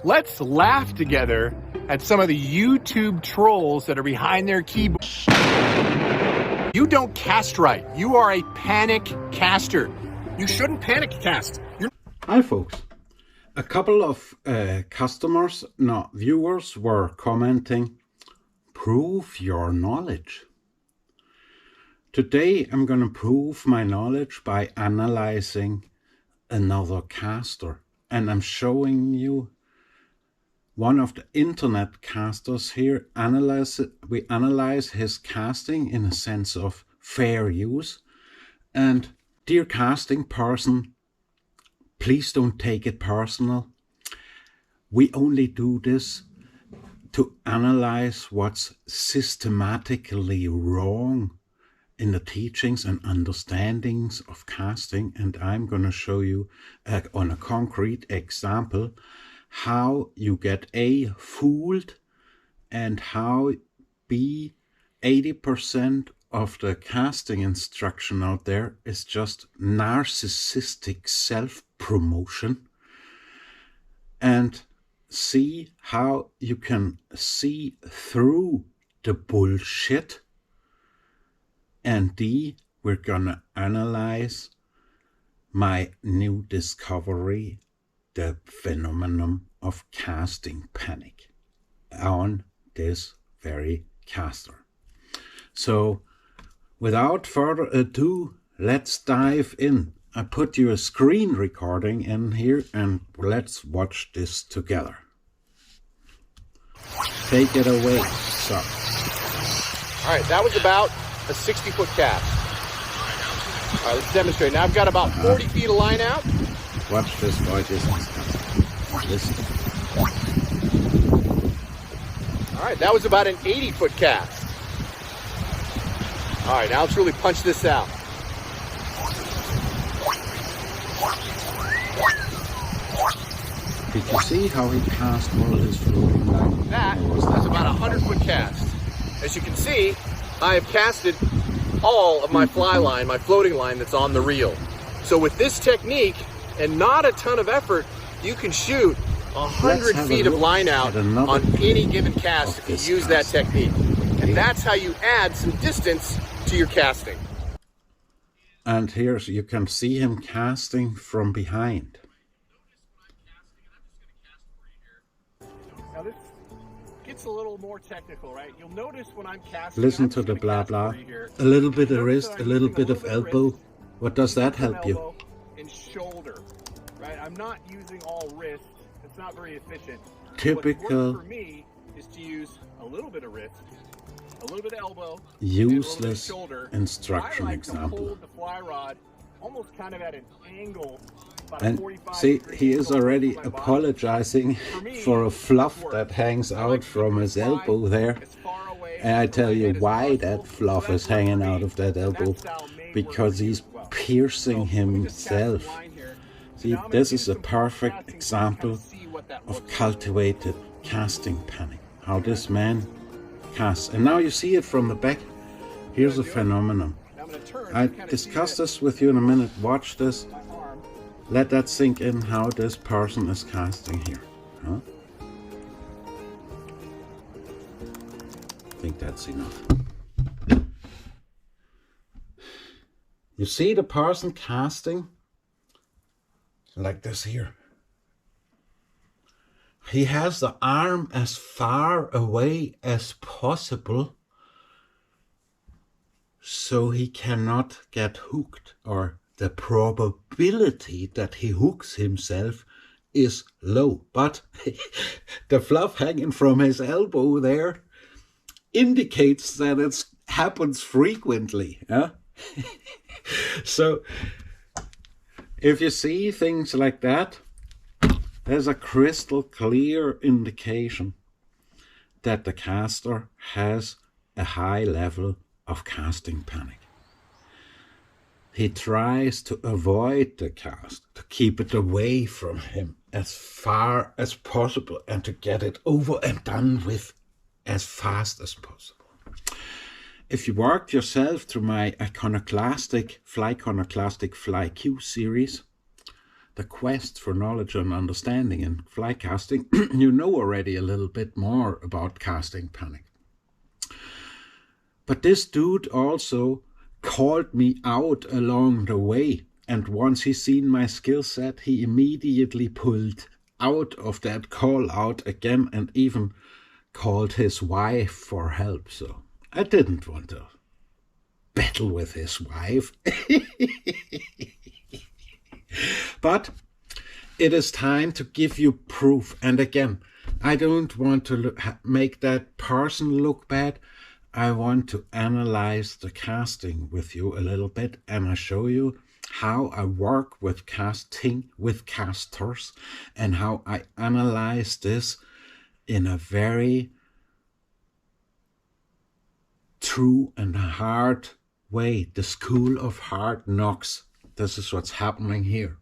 Let's laugh together at some of the YouTube trolls that are behind their keyboard. You don't cast right. You are a panic caster. You shouldn't panic cast. Hi folks. A couple of viewers were commenting, prove your knowledge. Today I'm going to prove my knowledge by analyzing another caster. And I'm showing you one of the internet casters here. We analyze his casting in a sense of fair use. And dear casting person, please don't take it personal. We only do this to analyze what's systematically wrong in the teachings and understandings of casting. And I'm going to show you on a concrete example how you get A, fooled, and how B, 80% of the casting instruction out there is just narcissistic self-promotion, and C, how you can see through the bullshit, and D, we're gonna analyze my new discovery, the phenomenon of casting panic on this very caster. So without further ado, let's dive in. I put you a screen recording in here and let's watch this together. Take it away, sir. All right, that was about a 60-foot cast. All right, let's demonstrate. Now I've got about 40 feet of line out. Watch this boy, listen. All right, that was about an 80-foot cast. All right, now let's really punch this out. Did you see how he cast all his floating line? That was about a 100-foot cast. As you can see, I have casted all of my fly line, my floating line that's on the reel. So with this technique and not a ton of effort, you can shoot 100 feet of line out on any given cast if you use that technique. And that's how you add some distance to your casting. And here you can see him casting from behind. Now this gets a little more technical, right? You'll notice when I'm casting. Listen to the blah blah. A little bit of wrist, a little bit of elbow. What does that help you? And shoulder, right? I'm not using all wrist. It's not very efficient. Typical. What works for me is to use a little bit of wrist, a little bit of elbow, useless and a little bit of shoulder. instruction I like example. to hold the fly rod almost kind of at an angle. And see, he is already apologizing for a fluff that hangs out from his elbow there. And I tell you why that fluff is hanging out of that elbow. Because he's piercing himself. See, this is a perfect example of cultivated casting panic. How this man casts. And now you see it from the back. Here's a phenomenon. I discuss this with you in a minute. Watch this. Let that sink in how this person is casting here. Huh? I think that's enough. You see the person casting like this here. He has the arm as far away as possible so he cannot get hooked, or the probability that he hooks himself is low. But the fluff hanging from his elbow there indicates that it happens frequently. Huh? So if you see things like that, there's a crystal clear indication that the caster has a high level of casting panic. He tries to avoid the cast, to keep it away from him as far as possible and to get it over and done with as fast as possible. If you worked yourself through my Flycasting FlyQ series, the quest for knowledge and understanding in fly casting, you know already a little bit more about casting panic. But this dude also called me out along the way, and once he seen my skill set, he immediately pulled out of that call out again and even called his wife for help. So I didn't want to battle with his wife. But it is time to give you proof. And again, I don't want to make that person look bad. I want to analyze the casting with you a little bit, and I show you how I work with casting with casters and how I analyze this in a very true and hard way. The school of hard knocks. This is what's happening here.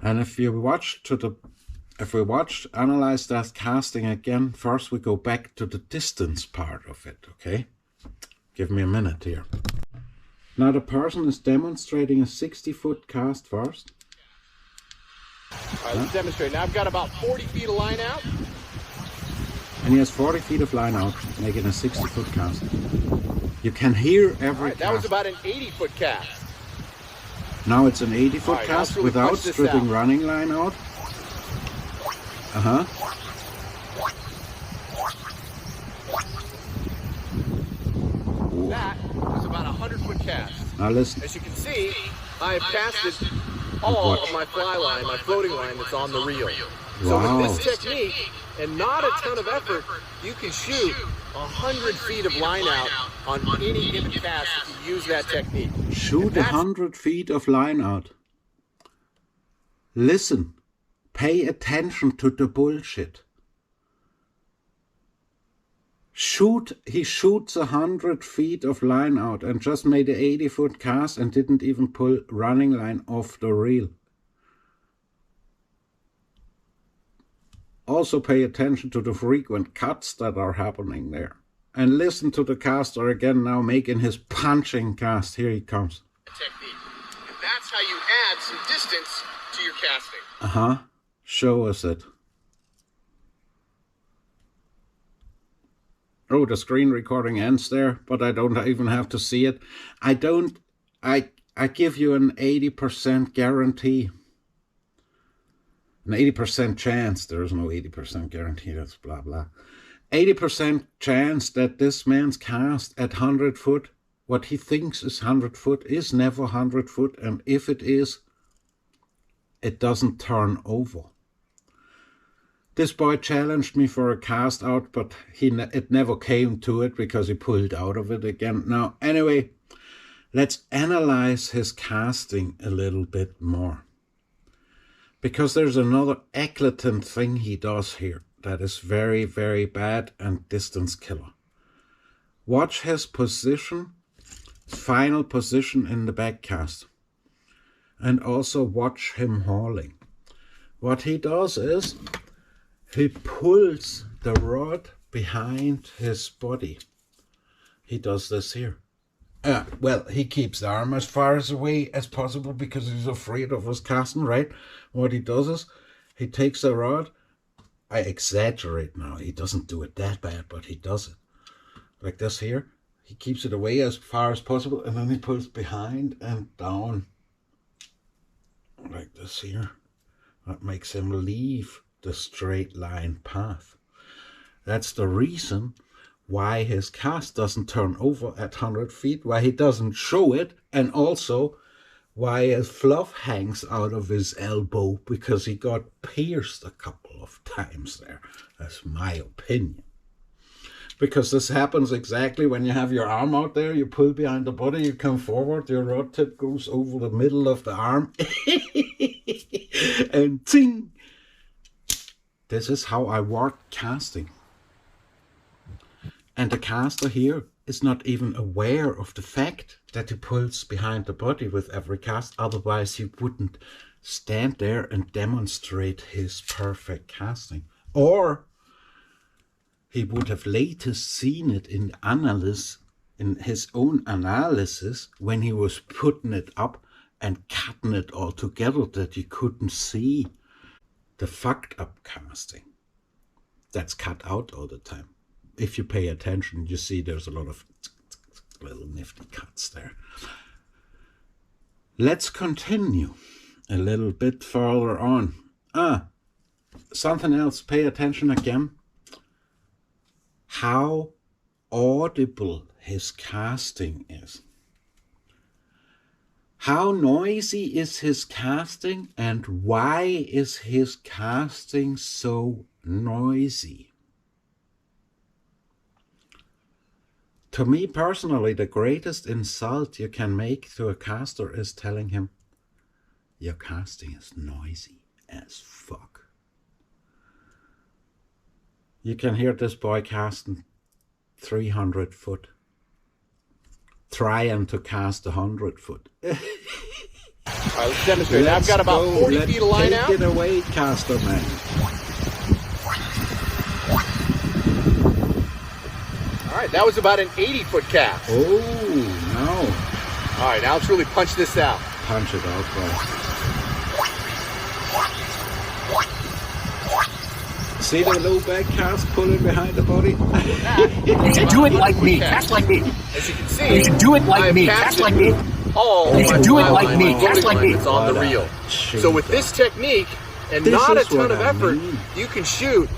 And if we watch analyze that casting again, first we go back to the distance part of it, okay? Give me a minute here. Now the person is demonstrating a 60-foot cast first. All right, let's demonstrate. Now I've got about 40 feet of line out. And he has 40 feet of line out, making a 60-foot cast. You can hear every cast. That was about an 80-foot cast. Now it's an 80-foot cast without stripping running line out. Uh-huh. That was about a 100-foot cast. Now listen. As you can see, I have casted all of my fly line, my floating line that's on the reel. So with this technique and not a ton of effort, you can shoot 100 feet of line out on any given cast if you use that technique. Shoot 100 feet of line out. Listen. Pay attention to the bullshit. He shoots 100 feet of line out and just made an 80-foot cast and didn't even pull running line off the reel. Also pay attention to the frequent cuts that are happening there. And listen to the caster again now making his punching cast. Here he comes. Technique. And that's how you add some distance to your casting. Uh-huh. Show us it. Oh, the screen recording ends there, but I don't even have to see it. I give you an 80% guarantee. An 80% chance. There is no 80% guarantee. That's blah, blah. 80% chance that this man's cast at 100 foot, what he thinks is 100 foot, is never 100 foot. And if it is, it doesn't turn over. This boy challenged me for a cast out, but it never came to it because he pulled out of it again. Now, anyway, let's analyze his casting a little bit more. Because there's another eclatant thing he does here that is very, very bad and distance killer. Watch his position, final position in the backcast. And also watch him hauling. What he does is he pulls the rod behind his body. He does this here. Well, he keeps the arm as far away as possible because he's afraid of us casting, right? What he does is he takes the rod. I exaggerate now. He doesn't do it that bad, but he does it. Like this here. He keeps it away as far as possible, and then he pulls behind and down. Like this here. That makes him leave the straight line path. That's the reason why his cast doesn't turn over at 100 feet, why he doesn't show it, and also why his fluff hangs out of his elbow, because he got pierced a couple of times there. That's my opinion. Because this happens exactly when you have your arm out there, you pull behind the body, you come forward, your rod tip goes over the middle of the arm, and ting! This is how I work casting. And the caster here is not even aware of the fact that he pulls behind the body with every cast, otherwise he wouldn't stand there and demonstrate his perfect casting. Or he would have later seen it in his own analysis when he was putting it up and cutting it all together that you couldn't see the fucked up casting that's cut out all the time. If you pay attention, you see there's a lot of little nifty cuts there. Let's continue a little bit further on. Something else, pay attention again. How audible his casting is. How noisy is his casting, and why is his casting so noisy? To me personally, the greatest insult you can make to a caster is telling him, your casting is noisy as fuck. You can hear this boy casting 300 foot, trying to cast 100 foot. All right, let's demonstrate. I've got about 40 feet of line out. Take it away, caster man. All right, that was about an 80-foot cast. Oh, no. All right, now let's really punch this out. Punch it out, bro. See the low back cast pulling behind the body? You should do it like me. Cast like me. As you can see, You should do it like me. Cast like me. all You should do it like me. Cast like me. It's on the reel. So with this technique and not a ton of effort, you can shoot.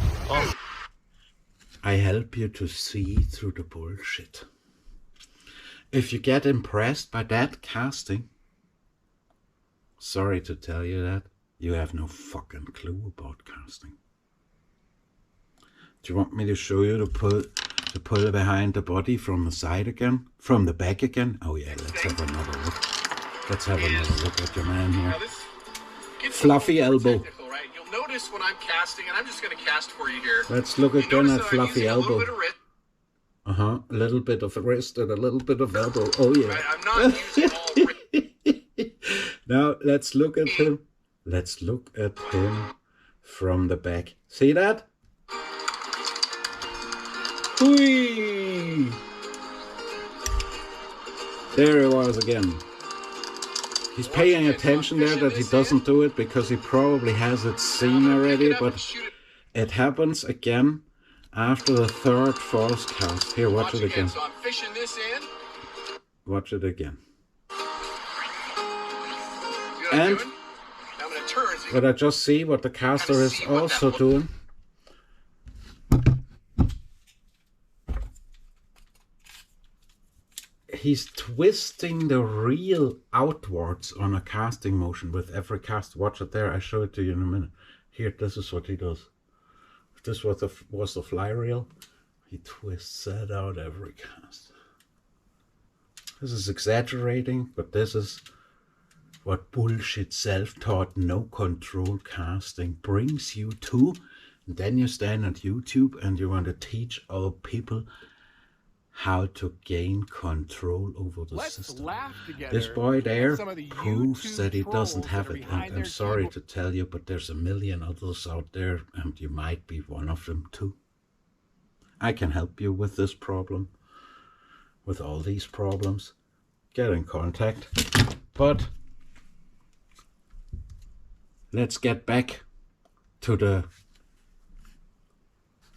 I help you to see through the bullshit. If you get impressed by that casting, sorry to tell you that, you have no fucking clue about casting. Do you want me to show you the pull behind the body from the side again? From the back again? Oh yeah, let's have another look. Let's have another look at your man here. Fluffy elbow. Right? You'll notice when I'm casting, and I'm just going to cast for you here. Let's look again at fluffy elbow. A little bit of wrist and a little bit of elbow. Oh yeah. Right? I'm not using all wrist. Now let's look at him. Let's look at him from the back. See that? Whee! There he was again. He's paying attention there that he doesn't do it because he probably has it seen already, but it happens again after the third false cast. Here, watch it again. So I'm fishing this in. Watch it again. And but I just see what the caster is also doing. He's twisting the reel outwards on a casting motion with every cast. Watch it there. I show it to you in a minute. Here, this is what he does. If this was the fly reel, he twists that out every cast. This is exaggerating, but this is what bullshit self-taught no control casting brings you to. And then you stand at YouTube and you want to teach other people how to gain control over the system. This boy there proves that he doesn't have it, and I'm sorry to tell you, but there's a million others out there, and you might be one of them too. I can help you with this problem, with all these problems. Get in contact. But let's get back to the...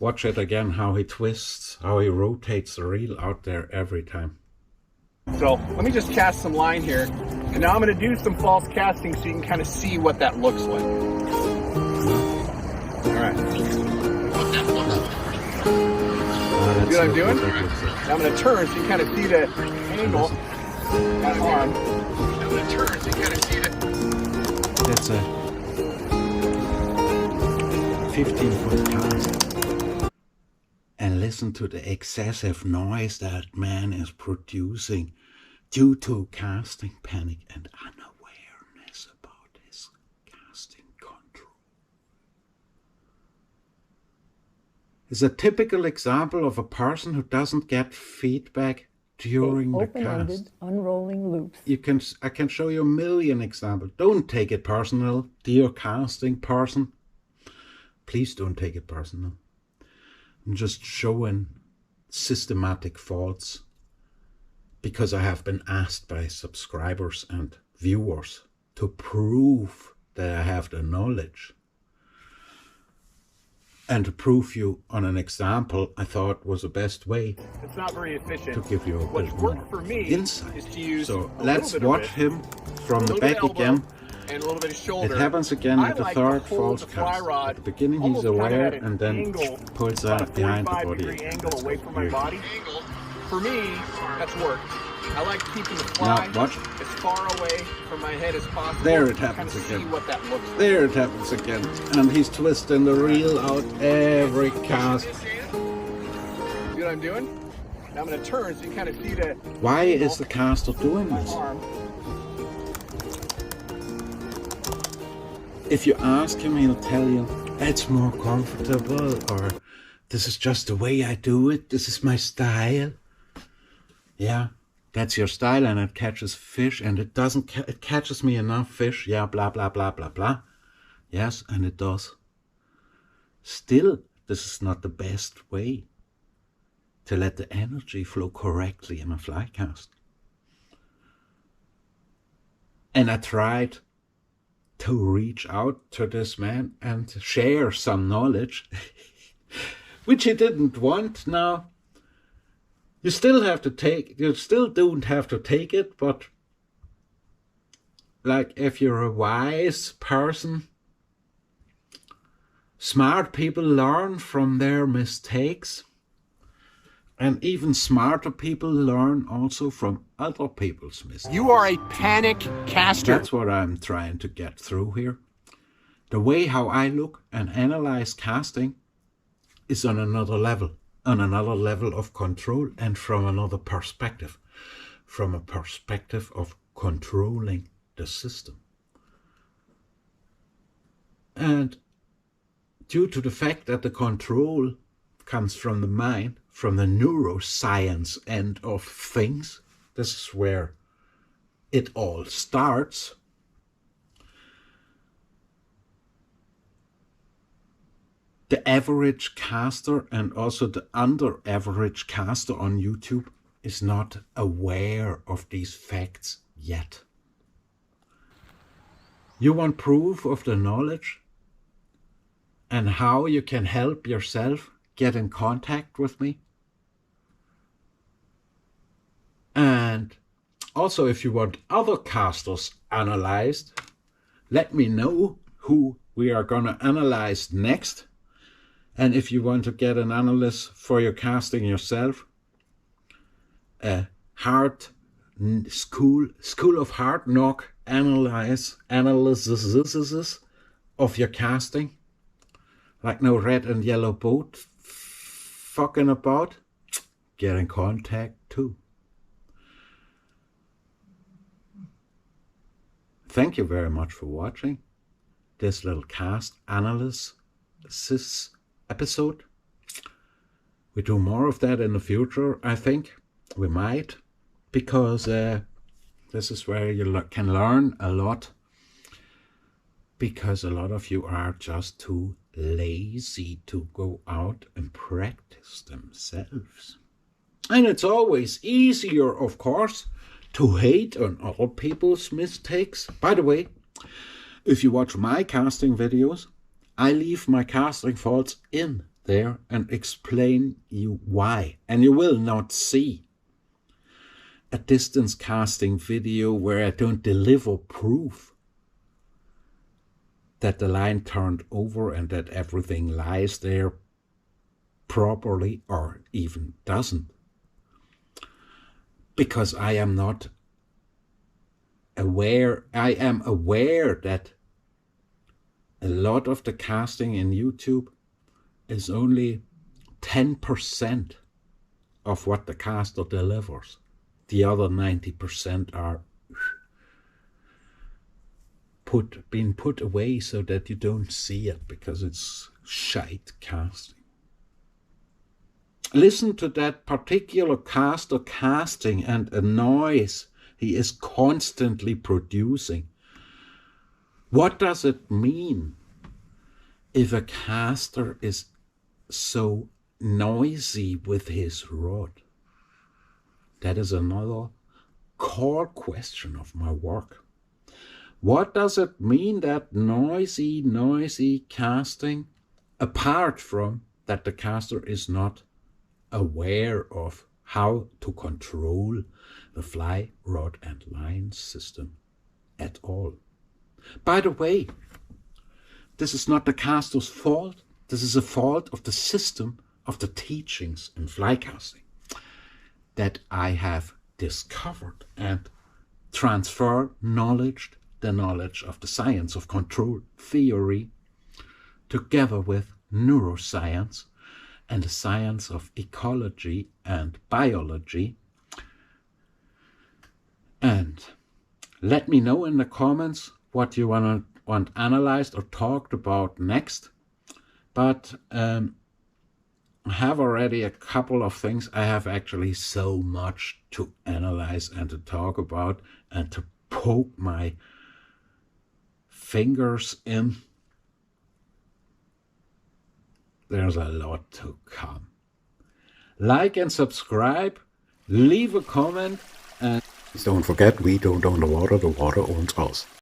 Watch it again, how he twists, how he rotates the reel out there every time. So let me just cast some line here. And now I'm going to do some false casting so you can kind of see what that looks like. All right. See what I'm doing? Now I'm going to turn so you kind of see the angle. That arm. I'm going to turn so you kind of see it. That's a 15-foot cast. And listen to the excessive noise that man is producing due to casting panic and unawareness about his casting control. It's a typical example of a person who doesn't get feedback during the cast. Unrolling loops. I can show you a million examples. Don't take it personal, dear casting person. Please don't take it personal. I'm just showing systematic faults because I have been asked by subscribers and viewers to prove that I have the knowledge. And to prove you on an example, I thought was the best way It's not very efficient. to give you a What's bit more worked for me insight. is to use So a let's little bit watch of wrist, him from a the little bit back of elbow, again. and a little bit of shoulder. It happens again I with the like third to hold false the fly cast. rod At the beginning he's almost kind of aware at an and then angle, pulls about out a behind the 45 body. degree angle Let's away go. from my Here. body. For me, that's worked. I like keeping the fly Now watch. as far away from my head as possible. There it to happens kind of again. See what that looks like. There it happens again. And he's twisting the reel out every cast. See what I'm doing? Now I'm going to turn so you kind of see the Why is the caster doing this? arm. If you ask him, he'll tell you, it's more comfortable, or this is just the way I do it, this is my style. Yeah, that's your style, and it catches fish, and it doesn't, it catches me enough fish, yeah, blah, blah, blah, blah, blah. Yes, and it does. Still, this is not the best way to let the energy flow correctly in a fly cast. And I tried to reach out to this man and share some knowledge, which he didn't want. Now, you still don't have to take it, but like if you're a wise person, smart people learn from their mistakes, and even smarter people learn also from other people's mistakes. You are a panic caster. That's what I'm trying to get through here. The way how I look and analyze casting is on another level of control, and from another perspective, from a perspective of controlling the system. And due to the fact that the control comes from the mind, from the neuroscience end of things, this is where it all starts. The average caster and also the under average caster on YouTube is not aware of these facts yet. You want proof of the knowledge and how you can help yourself get in contact with me? And also, if you want other casters analyzed, let me know who we are going to analyze next. And if you want to get an analyst for your casting yourself, a school of hard knock analysis of your casting, like no red and yellow boat fucking about, get in contact too. Thank you very much for watching this little cast analysis episode. We do more of that in the future, I think. We might, because this is where you can learn a lot, because a lot of you are just too lazy to go out and practice themselves. And it's always easier, of course, to hate on other people's mistakes. By the way, if you watch my casting videos, I leave my casting faults in there and explain you why. And you will not see a distance casting video where I don't deliver proof that the line turned over and that everything lies there properly, or even doesn't. Because I am not aware, I am aware that a lot of the casting in YouTube is only 10% of what the caster delivers. The other 90% are being put away so that you don't see it, because it's shite casting. Listen to that particular caster casting and a noise he is constantly producing. What does it mean if a caster is so noisy with his rod? That is another core question of my work. What does it mean, that noisy casting, apart from that the caster is not aware of how to control the fly, rod and line system at all? By the way, this is not the caster's fault. This is a fault of the system of the teachings in flycasting that I have discovered and transferred knowledge, the knowledge of the science of control theory, together with neuroscience and the science of ecology and biology. And let me know in the comments what you want analyzed or talked about next. But I have already a couple of things. I have actually so much to analyze and to talk about and to poke my fingers in. There's a lot to come. Like and subscribe, leave a comment, and don't forget, we don't own the water owns us.